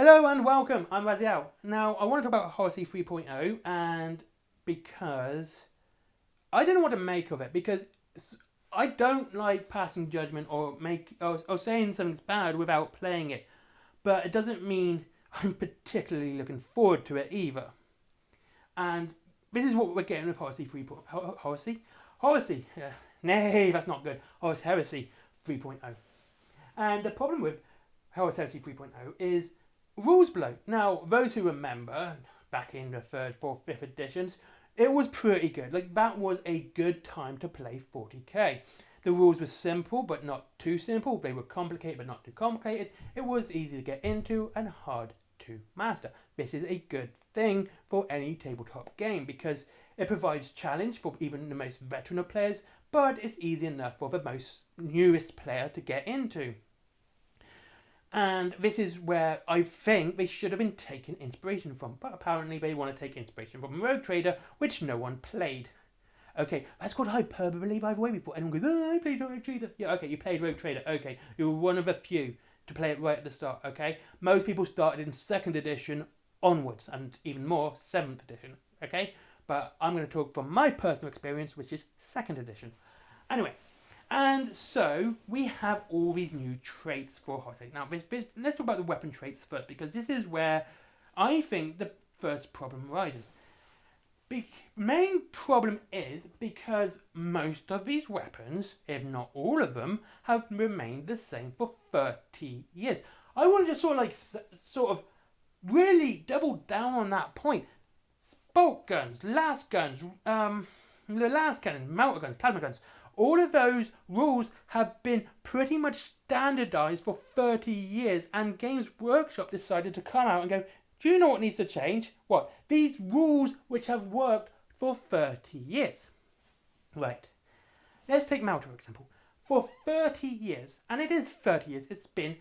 Hello and welcome, I'm Raziel. Now, I want to talk about heresy 3.0 and because I don't know what to make of it because I don't like passing judgment or saying something's bad without playing it, but it doesn't mean I'm particularly looking forward to it either. And this is what we're getting with heresy 3.0. Heresy? Nay, that's not good. Heresy 3.0. And the problem with heresy 3.0 is rules bloat. Now, those who remember, back in the 3rd, 4th, 5th editions, it was pretty good. Like, that was a good time to play 40k. The rules were simple, but not too simple. They were complicated, but not too complicated. It was easy to get into and hard to master. This is a good thing for any tabletop game because it provides challenge for even the most veteran of players, but it's easy enough for the most newest player to get into. And this is where I think they should have been taken inspiration from. But apparently they want to take inspiration from Rogue Trader, which no one played. Okay, that's called hyperbole, by the way. Before anyone goes, oh, I played Rogue Trader. Yeah, okay, you played Rogue Trader. Okay, you were one of a few to play it right at the start, okay? Most people started in 2nd edition onwards, and even more 7th edition, okay? But I'm going to talk from my personal experience, which is 2nd edition. Anyway. And so we have all these new traits for heresy. Now, let's talk about the weapon traits first, because this is where I think the first problem arises. The main problem is because most of these weapons, if not all of them, have remained the same for 30 years. I want to just sort of really double down on that point. Bolt guns, las guns, the las cannon, melter guns, plasma guns. All of those rules have been pretty much standardized for 30 years, and Games Workshop decided to come out and go, do you know what needs to change? What? These rules which have worked for 30 years. Right. Let's take Melter, for example. For 30 years, and it is 30 years, it's been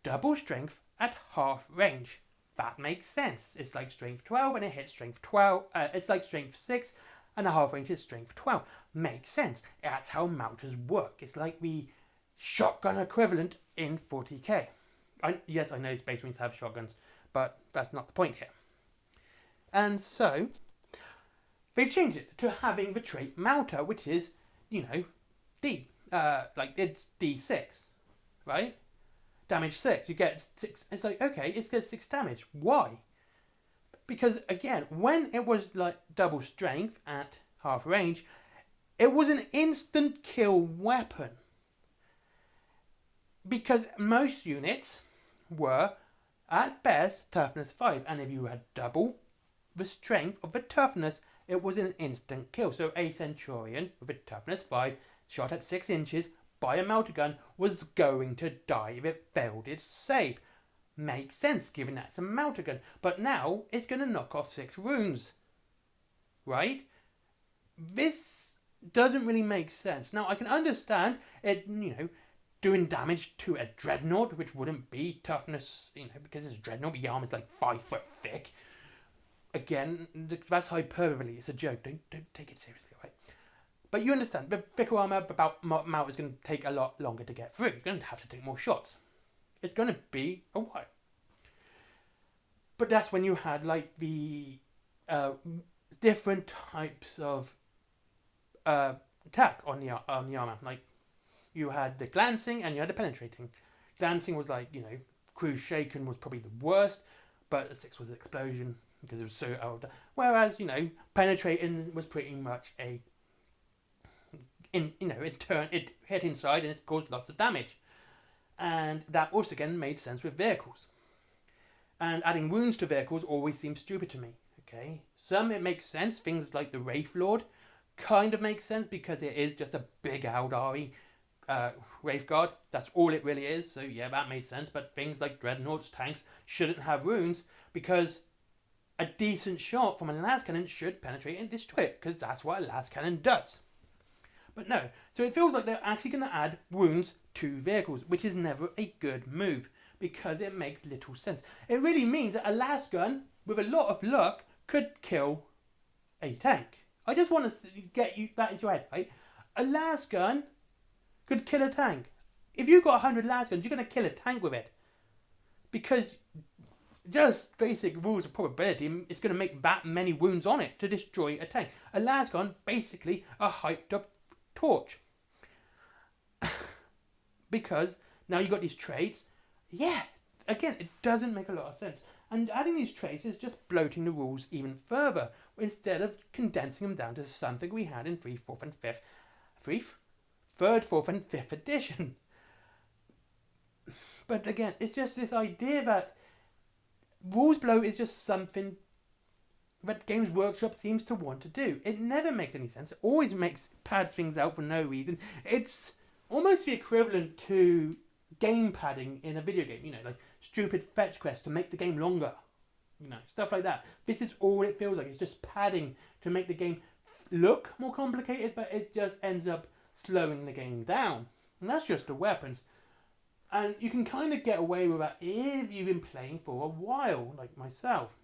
double strength at half range. That makes sense. It's like strength 12 and it hits strength 12. It's like strength 6 and a half range is strength 12. Makes sense. That's how melters work. It's like the shotgun equivalent in 40k. Yes, I know Space Marines have shotguns, but that's not the point here. And so, they've changed it to having the trait melter, which is, D. It's D6, right? Damage 6. You get 6. It's like, okay, it's got 6 damage. Why? Because, again, when it was like double strength at half range, it was an instant kill weapon. Because most units were, at best, toughness 5. And if you had double the strength of the toughness, it was an instant kill. So a Centurion with a toughness 5, shot at 6 inches by a melter gun, was going to die if it failed its save. Makes sense, given that's a melter gun. But now, it's going to knock off 6 wounds. Right? This doesn't really make sense. Now, I can understand it, doing damage to a dreadnought, which wouldn't be toughness, because it's a dreadnought, the arm is like 5 foot thick. Again, that's hyperbole. It's a joke. Don't take it seriously, right? But you understand, the thicker armor about mount is going to take a lot longer to get through. You're going to have to take more shots. It's going to be a while. But that's when you had like the different types of attack on the armor. Like you had the glancing and you had the penetrating. Glancing was like, cruise shaken was probably the worst, but the 6 was an explosion because it was so old. Whereas, penetrating was pretty much it hit inside and it caused lots of damage. And that also again made sense with vehicles. And adding wounds to vehicles always seems stupid to me. Okay, some it makes sense. Things like the Wraith Lord kind of makes sense because it is just a big Aldari Wraith Guard. That's all it really is. So yeah, that made sense. But things like Dreadnoughts, tanks shouldn't have wounds because a decent shot from a las cannon should penetrate and destroy it because that's what a las cannon does. But no, so it feels like they're actually going to add wounds to vehicles, which is never a good move because it makes little sense. It really means that a las gun, with a lot of luck, could kill a tank. I just want to get that into your head, right? A las gun could kill a tank. If you've got 100 las guns, you're going to kill a tank with it. Because just basic rules of probability, it's going to make that many wounds on it to destroy a tank. A lasgun, basically a hyped up torch. Because now you've got these traits. Yeah, again, it doesn't make a lot of sense. And adding these traits is just bloating the rules even further, instead of condensing them down to something we had in 3rd, 4th, and 5th edition. But again, it's just this idea that rules bloat is just something that Games Workshop seems to want to do. It never makes any sense. It always pads things out for no reason. It's almost the equivalent to game padding in a video game. You know, like stupid fetch quests to make the game longer. You know, stuff like that. This is all it feels like. It's just padding to make the game look more complicated, but it just ends up slowing the game down. And that's just the weapons. And you can kind of get away with that if you've been playing for a while, like myself.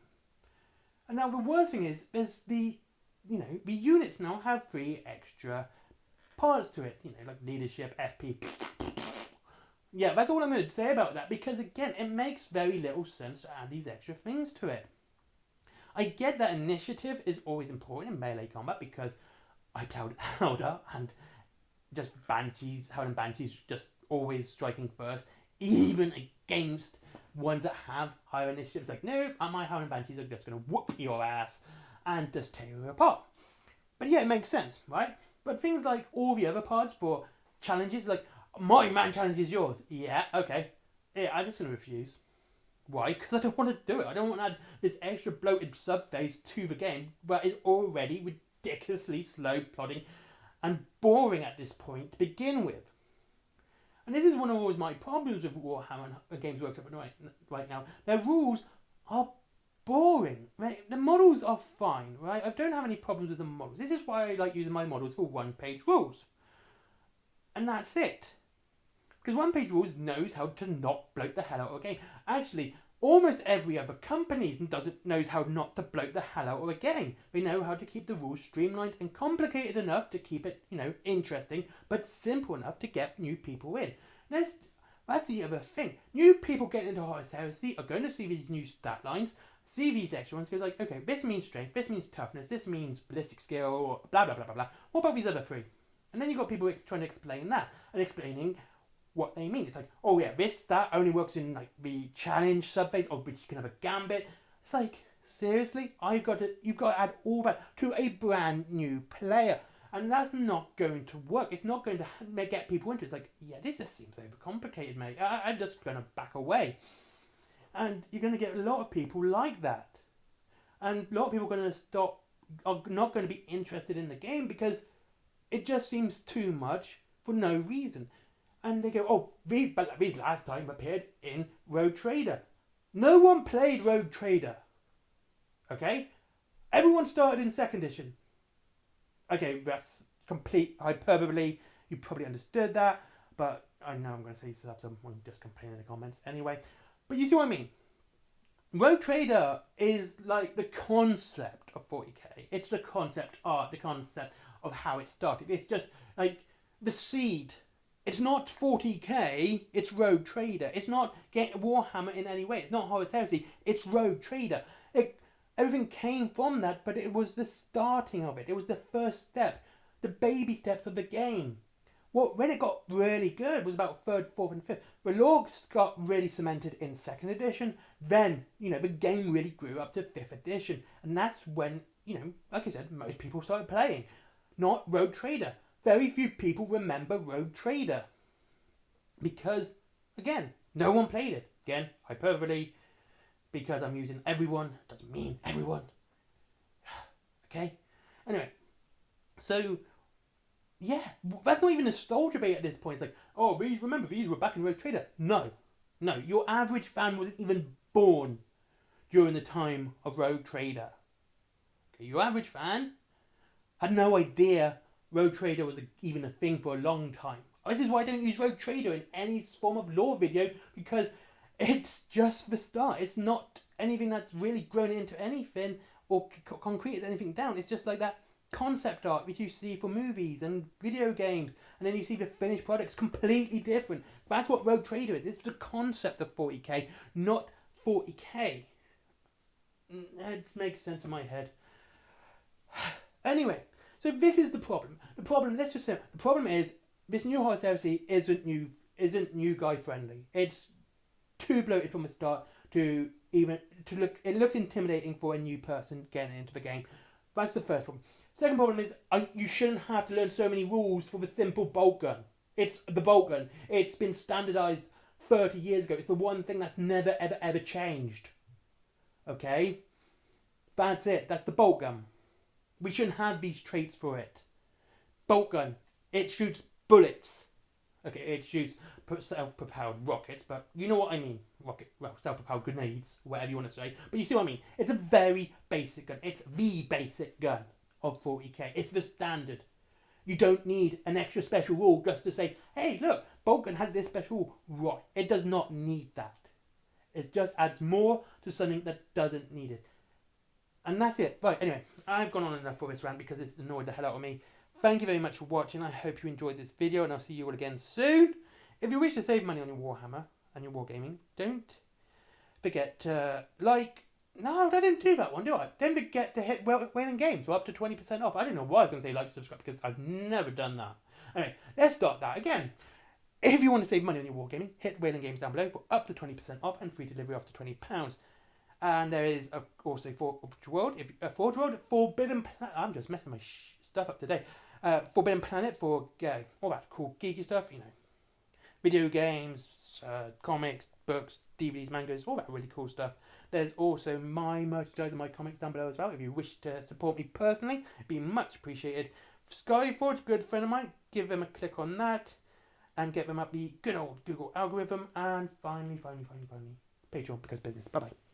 And now the worst thing is, there's the units now have 3 extra parts to it. You know, like leadership, FP. Yeah, that's all I'm going to say about that, because again, it makes very little sense to add these extra things to it. I get that initiative is always important in melee combat, because I played Howler and just Howling Banshees just always striking first, even against ones that have higher initiatives. Like, no, my Howling Banshees are just going to whoop your ass and just tear you apart. But yeah, it makes sense, right? But things like all the other parts for challenges, like, my man challenge is yours. Yeah, okay. Yeah, I'm just going to refuse. Why? Because I don't want to do it. I don't want to add this extra bloated subphase to the game that is already ridiculously slow plotting and boring at this point to begin with. And this is one of always my problems with Warhammer and Games Workshop right now. Their rules are boring. Right? The models are fine, right? I don't have any problems with the models. This is why I like using my models for one-page rules. And that's it. Because one-page rules knows how to not bloat the hell out of a game. Actually, almost every other company knows how not to bloat the hell out of a game. They know how to keep the rules streamlined and complicated enough to keep it, interesting, but simple enough to get new people in. That's the other thing. New people getting into Horus Heresy are going to see these new stat lines, see these extra ones, go like, okay, this means strength, this means toughness, this means ballistic skill, blah, blah, blah, blah, blah. What about these other 3? And then you've got people trying to explain that and explaining what they mean. It's like, oh yeah, this stat only works in like the challenge subphase, or but you can have a gambit. It's like, seriously, you've got to add all that to a brand new player, and that's not going to work. It's not going to get people into it. It's like, yeah, this just seems overcomplicated, mate. I'm just going to back away, and you're going to get a lot of people like that, and a lot of people are not going to be interested in the game because it just seems too much for no reason. And they go, oh, these last time appeared in Rogue Trader. No one played Rogue Trader. Okay? Everyone started in 2nd edition. Okay, that's complete hyperbole. You probably understood that. But I know I'm going to say someone just complain in the comments anyway. But you see what I mean? Rogue Trader is like the concept of 40k. It's the concept art, the concept of how it started. It's just like the seed. It's not 40k, it's Rogue Trader. It's not Warhammer in any way. It's not Horus Heresy, it's Rogue Trader. Everything came from that, but it was the starting of it. It was the first step, the baby steps of the game. When it got really good was about 3rd, 4th and 5th. The logs got really cemented in 2nd edition. Then, the game really grew up to 5th edition. And that's when, like I said, most people started playing. Not Rogue Trader. Very few people remember Rogue Trader. Because, again, no one played it. Again, hyperbole. Because I'm using everyone. Doesn't mean everyone. Okay? Anyway. So, yeah. That's not even a nostalgia debate at this point. It's like, oh, these were back in Rogue Trader. No. Your average fan wasn't even born during the time of Rogue Trader. Okay, your average fan had no idea Rogue Trader was even a thing for a long time. This is why I don't use Rogue Trader in any form of lore video, because it's just the start. It's not anything that's really grown into anything or concreted anything down. It's just like that concept art which you see for movies and video games, and then you see the finished products completely different. That's what Rogue Trader is. It's the concept of 40k, not 40k. It makes sense in my head. Anyway, so this is the problem. The problem, let's just say, the problem is this new horus heresy isn't new guy friendly. It's too bloated from the start to look. It looks intimidating for a new person getting into the game. That's the first problem. Second problem is you shouldn't have to learn so many rules for the simple bolt gun. It's the bolt gun. It's been standardized 30 years ago. It's the one thing that's never ever changed. Okay, that's it. That's the bolt gun. We shouldn't have these traits for it. Bolt gun. It shoots bullets. Okay, it shoots self-propelled rockets, but you know what I mean. Self-propelled grenades, whatever you want to say. But you see what I mean. It's a very basic gun. It's the basic gun of 40k. It's the standard. You don't need an extra special rule just to say, hey, look, bolt gun has this special rule. Right. It does not need that. It just adds more to something that doesn't need it. And that's it. Right, anyway, I've gone on enough for this rant because it's annoyed the hell out of me. Thank you very much for watching. I hope you enjoyed this video, and I'll see you all again soon. If you wish to save money on your Warhammer and your wargaming, don't forget to like... No, I didn't do that one, do I? Don't forget to hit Whaling Games. We're up to 20% off. I didn't know why I was going to say like, subscribe, because I've never done that. Anyway, let's start that again. If you want to save money on your wargaming, hit Whaling Games down below for up to 20% off and free delivery after £20. And there is also Forge World, Forbidden Planet. I'm just messing my stuff up today. Forbidden Planet for all that cool geeky stuff, you know, video games, comics, books, DVDs, mangas, all that really cool stuff. There's also my merchandise and my comics down below as well. If you wish to support me personally, it'd be much appreciated. Skyforge, good friend of mine, give them a click on that and get them up the good old Google algorithm. And finally, Patreon, because business. Bye bye.